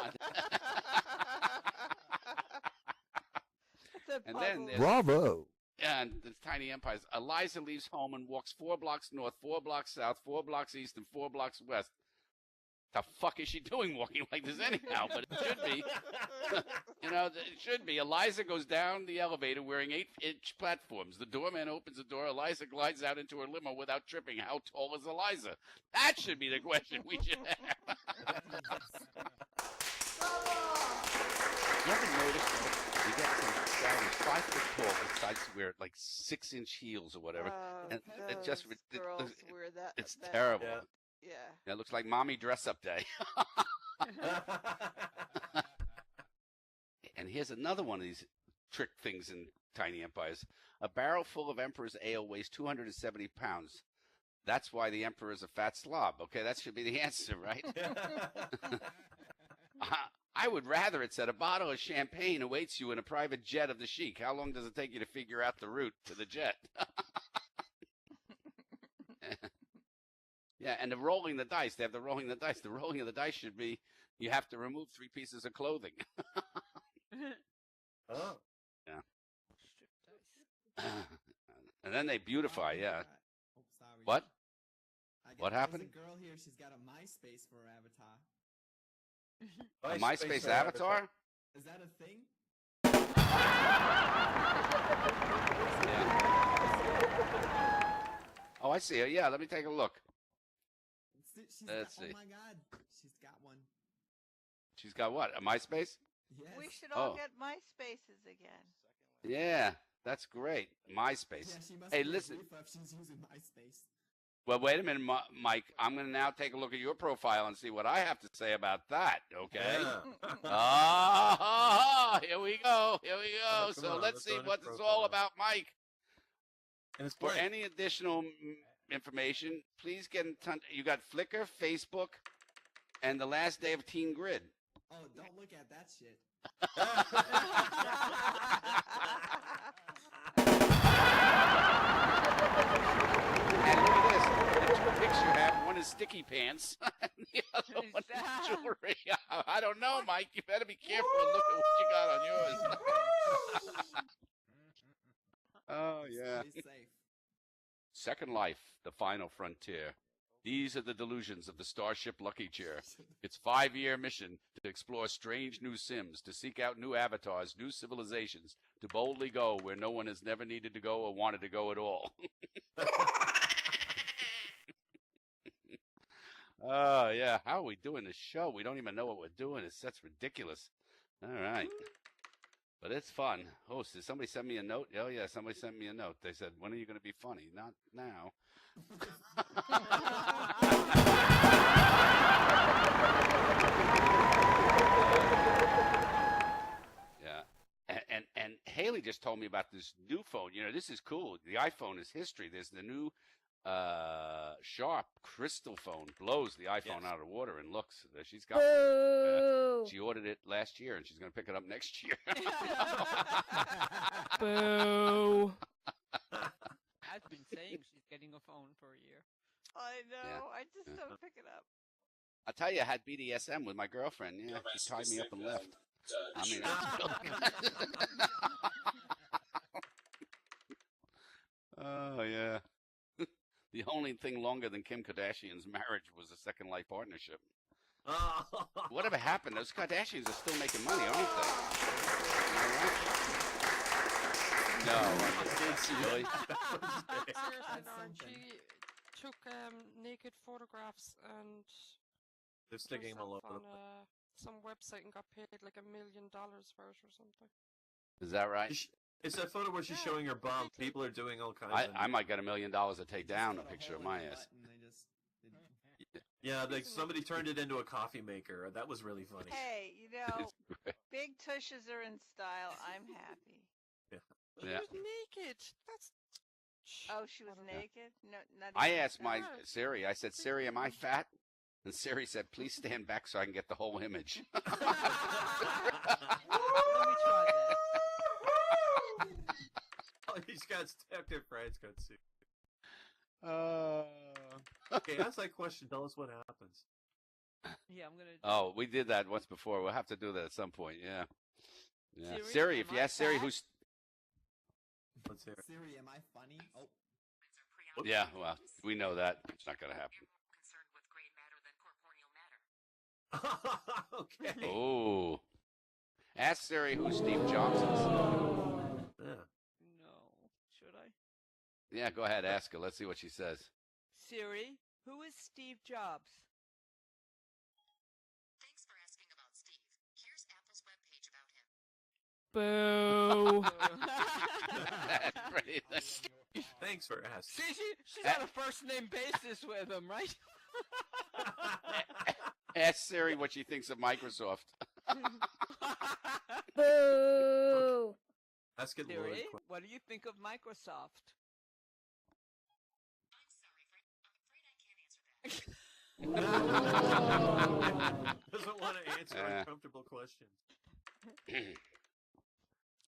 and then there's, Bravo. and the Tiny Empires. Eliza leaves home and walks 4 blocks north, 4 blocks south, 4 blocks east, and 4 blocks west. The fuck is she doing walking like this anyhow? But it should be. You know, it should be. Eliza goes down the elevator wearing 8-inch platforms. The doorman opens the door. Eliza glides out into her limo without tripping. How tall is Eliza? That should be the question we should have. You ever notice you get some guy who's 5 foot tall and decides to wear like 6-inch heels or whatever, and it just it's terrible. Yeah, it looks like mommy dress-up day. And here's another one of these trick things in Tiny Empires. A barrel full of Emperor's ale weighs 270 pounds. That's why the Emperor is a fat slob. Okay, that should be the answer, right? I would rather it said a bottle of champagne awaits you in a private jet of the Sheik. How long does it take you to figure out the route to the jet? Yeah, and the rolling the dice. They have the rolling the dice. The rolling of the dice should be you have to remove 3 pieces of clothing. Oh. Yeah. And then they beautify, yeah. Oh, sorry. What? What happened? There's a girl here. She's got a MySpace for her avatar. A MySpace avatar? Is that a thing? Yeah. Oh, I see her. Yeah, let me take a look. Let's see. Oh my God, she's got one. She's got what? A MySpace? Yes. We should all get MySpaces again. Yeah, that's great. MySpace. Yeah, she must Hey, be a listen. goof if she's using MySpace. Well, wait a minute, Mike. I'm going to now take a look at your profile and see what I have to say about that, okay? Yeah. Here we go. Here we go. Oh, so on, let's see on what his it's all about, Mike. And it's For blank. any additional information, please get in touch. You got Flickr, Facebook, and the last day of Teen Grid. Oh, don't look at that shit. And look at this. The 2 pics you have, one is sticky pants, and the other one is jewelry. I don't know, Mike. You better be careful and look at what you got on yours. Oh, yeah. Stay safe. Second Life, the final frontier. These are the delusions of the Starship Lucky Chair. Its 5-year mission to explore strange new sims, to seek out new avatars, new civilizations, to boldly go where no one has never needed to go or wanted to go at all. Oh, yeah. How are we doing this show? We don't even know what we're doing. That's ridiculous. All right. But it's fun. Oh, did somebody send me a note? Oh, yeah, somebody sent me a note. They said, when are you going to be funny? Not now. Yeah. And Haley just told me about this new phone. You know, this is cool. The iPhone is history. There's the new Sharp crystal phone. Blows the iPhone out of water and looks. She's got one. She ordered it last year, and she's going to pick it up next year. Boo. I've been saying she's getting a phone for a year. I know. Yeah. I just don't pick it up. I tell you, I had BDSM with my girlfriend. Yeah, she tied me up and left. I mean, oh yeah. The only thing longer than Kim Kardashian's marriage was a Second Life partnership. Whatever happened? Those Kardashians are still making money, aren't they? No, really? Seriously, Lauren, she took naked photographs and They're sticking them all over on some website and got paid like $1 million for it or something. Is that right? It's that photo where she's showing her bum. People are doing all kinds of... I might get $1 million to take down a picture of my ass. Yeah, like somebody turned it into a coffee maker. That was really funny. Hey, big tushes are in style. I'm happy. Yeah. She was naked. That's. Oh, she was naked? No, not I even asked my Siri, I said, Siri, am I fat? And Siri said, please stand back so I can get the whole image. Let me try that. Oh, he's got Dr. Fred's got suit. Okay, ask that question. Tell us what happens. Yeah, I'm gonna. Oh, we did that once before. We'll have to do that at some point. Yeah. Yeah. Siri, Siri, if am you I ask Siri fat? who's. Let's hear it. Siri, am I funny? Oh. Yeah, well, we know that. It's not going to happen. Okay. Oh. Ask Siri who Steve Jobs is. Yeah. No. Should I? Yeah, go ahead. Ask her. Let's see what she says. Siri, who is Steve Jobs? Thanks for asking about Steve. Here's Apple's webpage about him. Boo. That's pretty nice. Thanks for asking. See, she's on a first name basis with him, right? Ask Siri what she thinks of Microsoft. Boo. Ask it, Siri, Lloyd. what do you think of Microsoft? I'm sorry, I'm afraid I can't answer that. Doesn't want to answer uncomfortable questions.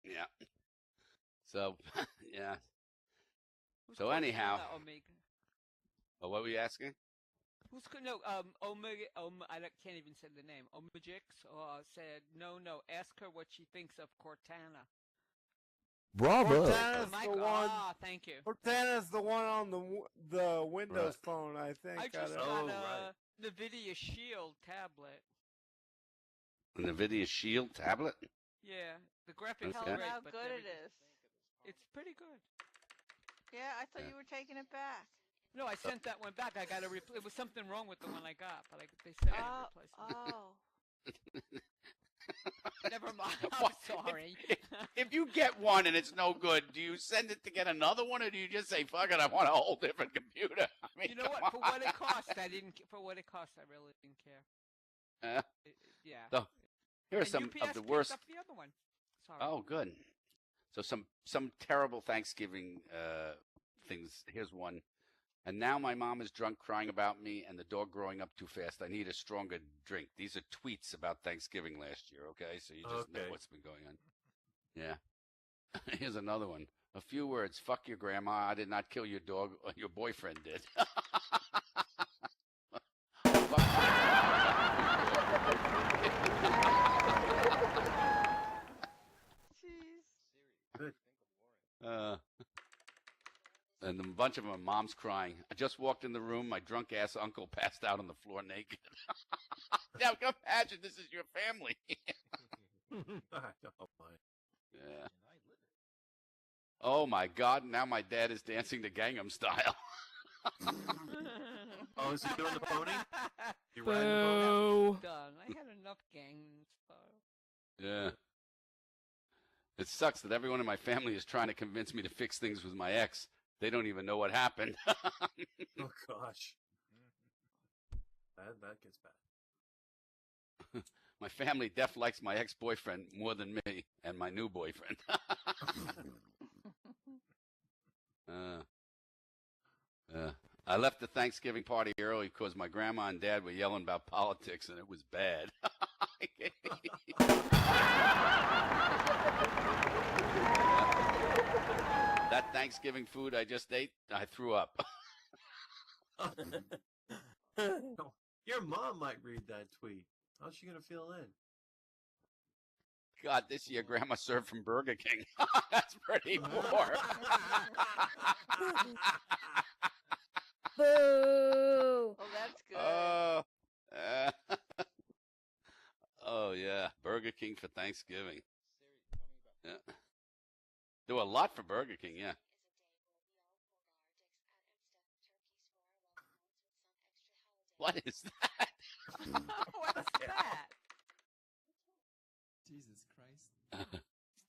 Yeah. So, yeah. Who's So anyhow. Cortana, Omega? Oh, what were you asking? Who's Omega? I can't even say the name. Omagix said no. Ask her what she thinks of Cortana. Bravo. Cortana's My the God. one. Ah, thank you. Cortana's the one on the Windows phone, I think. I just don't got know. a NVIDIA Shield tablet. An NVIDIA Shield tablet? Yeah, the graphics Tell are them great, how but good it is. It's pretty good. Yeah, I thought you were taking it back. No, I sent that one back. I got to it was something wrong with the one I got, but they said I replaced it. Oh. Never mind. I'm sorry. If you get one and it's no good, do you send it to get another one, or do you just say, fuck it, I want a whole different computer? I mean, You know what? For what it cost, I didn't. For what it cost, I really didn't care. Yeah. So, here are And some UPS of the picked worst. up the other one. Sorry. Oh, good. So some terrible Thanksgiving things. Here's one. And now my mom is drunk, crying about me, and the dog growing up too fast. I need a stronger drink. These are tweets about Thanksgiving last year, okay? So you just know what's been going on. Yeah. Here's another one. A few words. Fuck your grandma. I did not kill your dog. Your boyfriend did. And a bunch of my mom's crying. I just walked in the room. My drunk ass uncle passed out on the floor naked. Now imagine this is your family. Yeah. Oh my God! Now my dad is dancing to Gangnam Style. Oh, is he doing the pony? You Boo. riding the pony? Done. I had enough Gangnam Style. Yeah. It sucks that everyone in my family is trying to convince me to fix things with my ex. They don't even know what happened. Oh gosh. That gets bad. My family def likes my ex-boyfriend more than me and my new boyfriend. I left the Thanksgiving party early because my grandma and dad were yelling about politics, and it was bad. That Thanksgiving food I just ate, I threw up. Your mom might read that tweet. How's she gonna feel then? God, this year Grandma served from Burger King. That's pretty poor. Boo. Oh, that's good. Oh yeah, Burger King for Thanksgiving. Yeah. Do a lot for Burger King, yeah. What is that? What's that? Jesus Christ. It's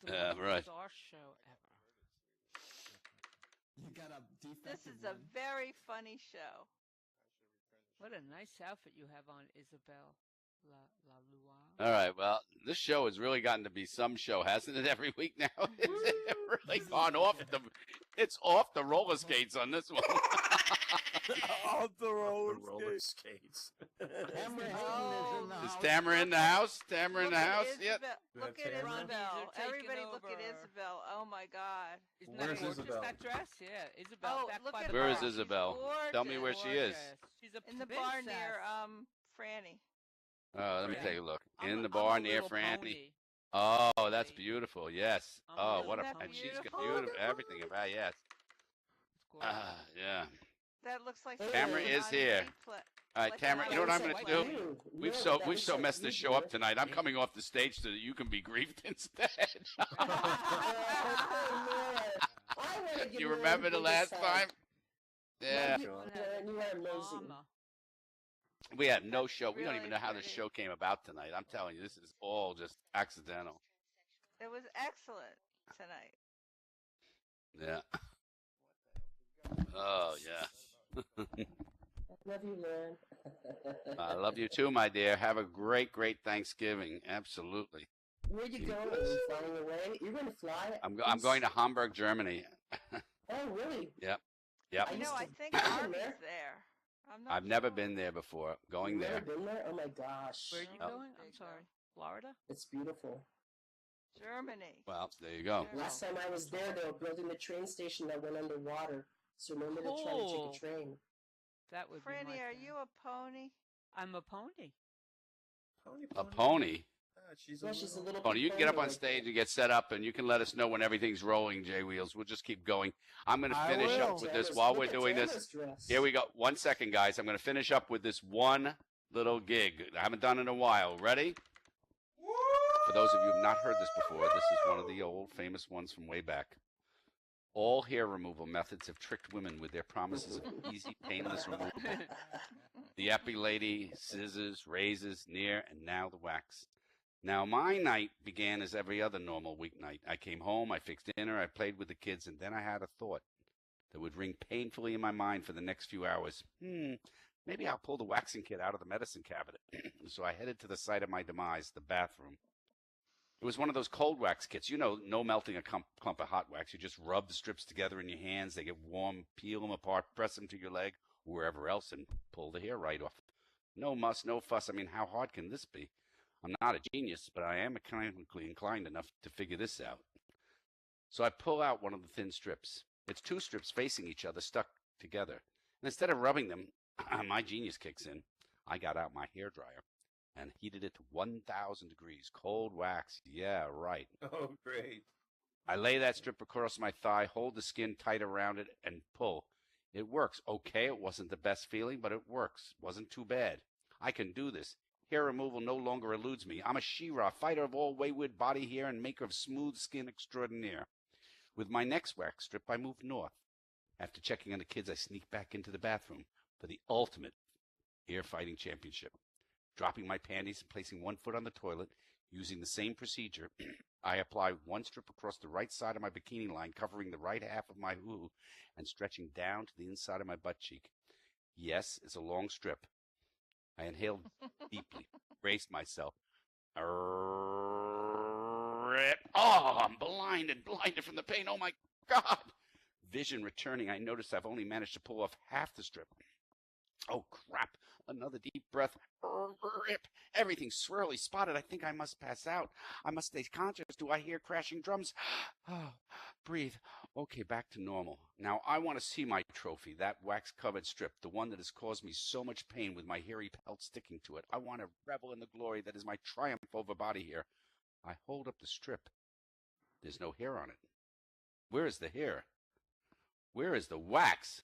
the Yeah, most right. bizarre show ever. You got a defective This is a very funny show. What a nice outfit you have on, Isabel. La Lua. All right, well, this show has really gotten to be some show, hasn't it? Every week now, it's really gone off the. It's off the roller skates on this one. Off the roller skates. Tamara Hayden is in the Is house. Tamara in the house? Tamara in the house? Yep. Look at Isabel. Everybody look at Isabel. Oh my God. Isn't Where's that gorgeous, Isabel? that dress? Yeah, Isabel. Oh, back look by at the Where bar. is Isabel? Tell me where she is. She's a In the bar princess. near Franny. Let me take a look. I'm In a- the I'm bar a near little Franny. pony. Oh, that's beautiful. Yes. I'm a Oh, little what a. Isn't that And she's got beautiful? beautiful everything about yes. It's gorgeous. Yeah. That looks like Tamara something is on here. replay. All right, Like Tamara. an You know what I'm audio going to play. do? You. We've so messed this show up tonight. I'm coming off the stage so that you can be grieved instead. You remember the last time? Yeah. You are amazing. We had no show. We don't even Really know how this pretty. show came about tonight. I'm telling you, this is all just accidental. It was excellent tonight. Yeah. Oh, yeah. Love you, Lauren. I love you too, my dear. Have a great, great Thanksgiving. Absolutely. Where you going? Are you flying away? You're going to fly? I'm going to Hamburg, Germany. Oh, really? Yep. I know. I think Arby's there. I'm not I've never been there before. Going You've there. never been there? Oh my gosh. Where are you Oh. going? I'm sorry. Florida? It's beautiful. Germany. Well, there you go. Last time I was there, they were building the train station that went underwater. So remember to try to Cool. take a train. That would be Franny, my are thing. you a pony? I'm a pony. A pony. She's Yeah, she's a little Pony. You can get up on stage and get set up, and you can let us know when everything's rolling, J Wheels. We'll just keep going. I'm going to I finish will. up with this Tamara's- while look we're at doing Tamara's this. dress. Here we go. 1 second, guys. I'm going to finish up with this one little gig. I haven't done it in a while. Ready? For those of you who have not heard this before, this is one of the old famous ones from way back. All hair removal methods have tricked women with their promises of easy, painless removal. The epi lady, scissors, razors, near, and now the wax. Now, my night began as every other normal weeknight. I came home, I fixed dinner, I played with the kids, and then I had a thought that would ring painfully in my mind for the next few hours. Maybe I'll pull the waxing kit out of the medicine cabinet. So I headed to the site of my demise, the bathroom. It was one of those cold wax kits. You know, no melting a clump of hot wax. You just rub the strips together in your hands. They get warm, peel them apart, press them to your leg, or wherever else, and pull the hair right off. No muss, no fuss. I mean, how hard can this be? I'm not a genius, but I am mechanically inclined enough to figure this out. So I pull out one of the thin strips. It's 2 strips facing each other, stuck together. And instead of rubbing them, my genius kicks in. I got out my hairdryer and heated it to 1,000 degrees. Cold wax. Yeah, right. Oh, great. I lay that strip across my thigh, hold the skin tight around it, and pull. It works. Okay, it wasn't the best feeling, but it works. Wasn't too bad. I can do this. Hair removal no longer eludes me. I'm a She-Ra, fighter of all wayward body hair and maker of smooth skin extraordinaire. With my next wax strip, I moved north. After checking on the kids, I sneaked back into the bathroom for the ultimate hair fighting championship. Dropping my panties and placing one foot on the toilet, using the same procedure, I apply one strip across the right side of my bikini line, covering the right half of my hoo and stretching down to the inside of my butt cheek. Yes, it's a long strip. I inhaled deeply, braced myself. Oh, I'm blinded from the pain. Oh, my God. Vision returning, I noticed I've only managed to pull off half the strip. Oh, crap. Another deep breath. Everything's swirly, spotted. I think I must pass out. I must stay conscious. Do I hear crashing drums? Oh, breathe. Okay, back to normal. Now, I want to see my trophy, that wax-covered strip, the one that has caused me so much pain with my hairy pelt sticking to it. I want to revel in the glory that is my triumph over body hair. I hold up the strip. There's no hair on it. Where is the hair? Where is the wax?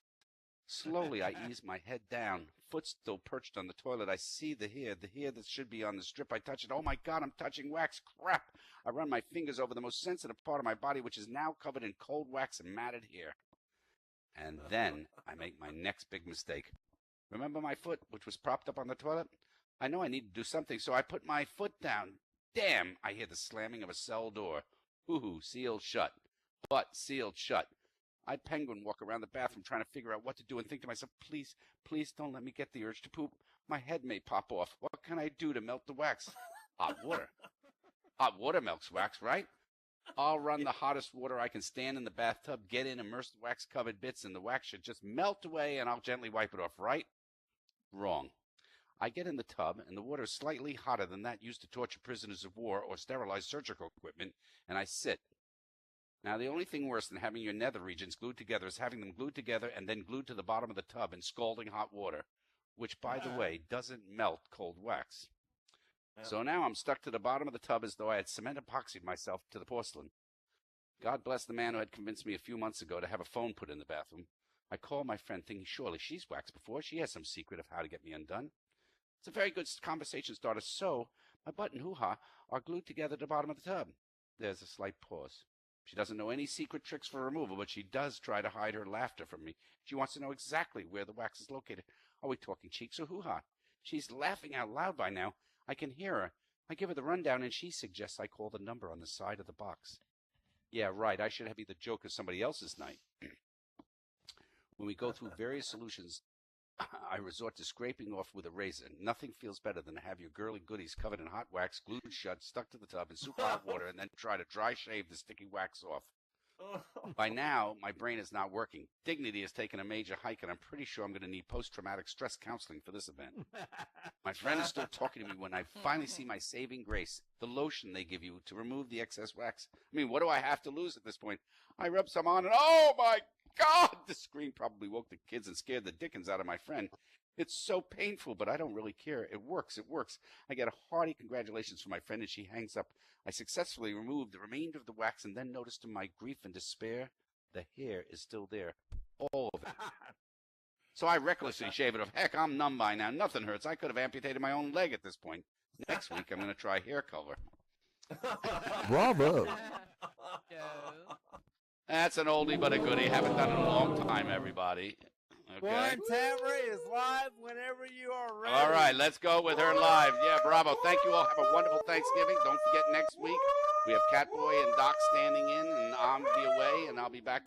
Slowly, I ease my head down, foot still perched on the toilet. I see the hair that should be on the strip. I touch it. Oh, my God, I'm touching wax. Crap. I run my fingers over the most sensitive part of my body, which is now covered in cold wax and matted hair. And then I make my next big mistake. Remember my foot, which was propped up on the toilet? I know I need to do something, so I put my foot down. Damn, I hear the slamming of a cell door. Hoo-hoo, sealed shut. But sealed shut. I'd penguin walk around the bathroom trying to figure out what to do and think to myself, please, please don't let me get the urge to poop. My head may pop off. What can I do to melt the wax? Hot water. Hot water melts wax, right? I'll run the hottest water I can stand in the bathtub, get in, immerse the wax-covered bits, and the wax should just melt away, and I'll gently wipe it off, right? Wrong. I get in the tub, and the water is slightly hotter than that used to torture prisoners of war or sterilize surgical equipment, and I sit. Now, the only thing worse than having your nether regions glued together is having them glued together and then glued to the bottom of the tub in scalding hot water, which, by the way, doesn't melt cold wax. So now I'm stuck to the bottom of the tub as though I had cement epoxied myself to the porcelain. God bless the man who had convinced me a few months ago to have a phone put in the bathroom. I call my friend thinking surely she's waxed before. She has some secret of how to get me undone. It's a very good conversation starter. So my butt and hoo-ha are glued together at the bottom of the tub. There's a slight pause. She doesn't know any secret tricks for removal, but she does try to hide her laughter from me. She wants to know exactly where the wax is located. Are we talking cheeks or hoo-ha? She's laughing out loud by now. I can hear her. I give her the rundown, and she suggests I call the number on the side of the box. Yeah, right. I should have you the joke of somebody else's night. When we go through various solutions, I resort to scraping off with a razor. Nothing feels better than to have your girly goodies covered in hot wax, glued shut, stuck to the tub in super hot water, and then try to dry shave the sticky wax off. By now, my brain is not working. Dignity has taken a major hike, and I'm pretty sure I'm going to need post-traumatic stress counseling for this event. My friend is still talking to me when I finally see my saving grace, the lotion they give you to remove the excess wax. I mean, what do I have to lose at this point? I rub some on, and oh my God! The scream probably woke the kids and scared the dickens out of my friend. It's so painful, but I don't really care. It works. It works. I get a hearty congratulations from my friend, and she hangs up. I successfully remove the remainder of the wax and then notice to my grief and despair, the hair is still there. All of it. So I recklessly shave it off. Heck, I'm numb by now. Nothing hurts. I could have amputated my own leg at this point. Next week, I'm going to try hair color. Bravo. That's an oldie but a goodie. Haven't done it in a long time, everybody. Okay. Warren Tamra is live whenever you are ready. All right, let's go with her live. Yeah, bravo. Thank you all. Have a wonderful Thanksgiving. Don't forget next week we have Catboy and Doc standing in, and I'll be away, and I'll be back.